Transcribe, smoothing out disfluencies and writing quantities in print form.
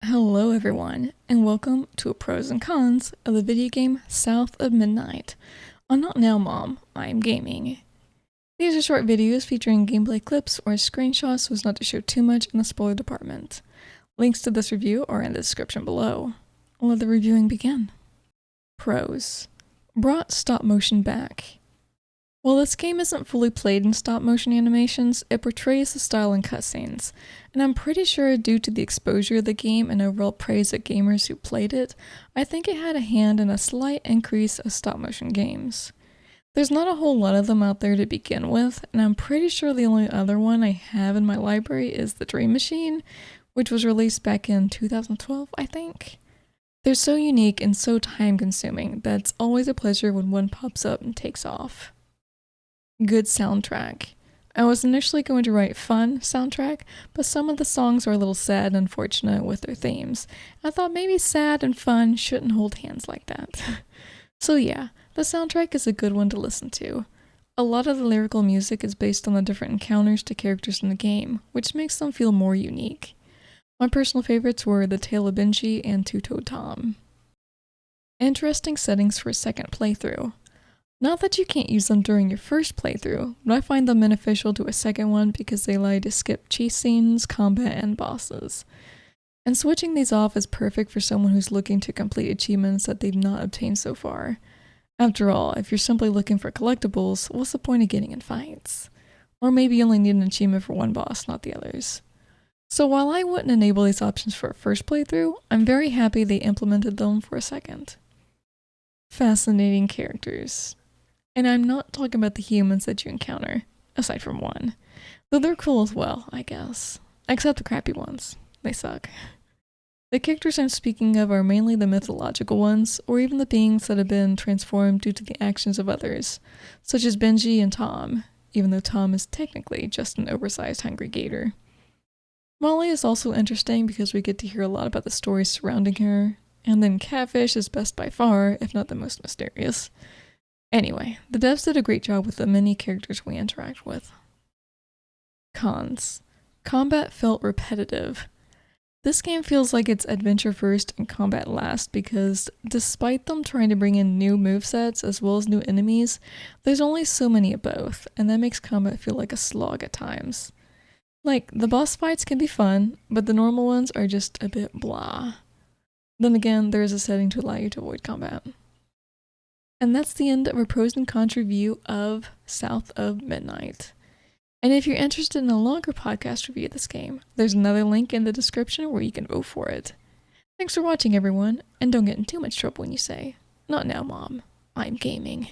Hello everyone, and welcome to a pros and cons of the video game South of Midnight. On Not Now Mom, I'm Gaming. These are short videos featuring gameplay clips or screenshots so as not to show too much in the spoiler department. Links to this review are in the description below. Let the reviewing begin. Pros. Brought stop motion back. While this game isn't fully played in stop-motion animations, it portrays the style in cutscenes, and I'm pretty sure due to the exposure of the game and overall praise of gamers who played it, I think it had a hand in a slight increase of stop-motion games. There's not a whole lot of them out there to begin with, and I'm pretty sure the only other one I have in my library is The Dream Machine, which was released back in 2012, I think. They're so unique and so time-consuming that it's always a pleasure when one pops up and takes off. Good soundtrack. I was initially going to write fun soundtrack, but some of the songs are a little sad and unfortunate with their themes. I thought maybe sad and fun shouldn't hold hands like that. So yeah, the soundtrack is a good one to listen to. A lot of the lyrical music is based on the different encounters to characters in the game, which makes them feel more unique. My personal favorites were The Tale of Benji and Two-Toed Tom. Interesting settings for a second playthrough. Not that you can't use them during your first playthrough, but I find them beneficial to a second one because they allow you to skip chase scenes, combat, and bosses. And switching these off is perfect for someone who's looking to complete achievements that they've not obtained so far. After all, if you're simply looking for collectibles, what's the point of getting in fights? Or maybe you only need an achievement for one boss, not the others. So while I wouldn't enable these options for a first playthrough, I'm very happy they implemented them for a second. Fascinating characters. And I'm not talking about the humans that you encounter, aside from one. Though they're cool as well, I guess. Except the crappy ones. They suck. The characters I'm speaking of are mainly the mythological ones, or even the beings that have been transformed due to the actions of others, such as Benji and Tom, even though Tom is technically just an oversized hungry gator. Molly is also interesting because we get to hear a lot about the stories surrounding her, and then Catfish is best by far, if not the most mysterious. Anyway, the devs did a great job with the many characters we interact with. Cons. Combat felt repetitive. This game feels like it's adventure first and combat last because, despite them trying to bring in new movesets as well as new enemies, there's only so many of both, and that makes combat feel like a slog at times. Like, the boss fights can be fun, but the normal ones are just a bit blah. Then again, there is a setting to allow you to avoid combat. And that's the end of our pros and cons review of South of Midnight. And if you're interested in a longer podcast review of this game, there's another link in the description where you can vote for it. Thanks for watching everyone, and don't get in too much trouble when you say, "Not now, Mom, I'm gaming."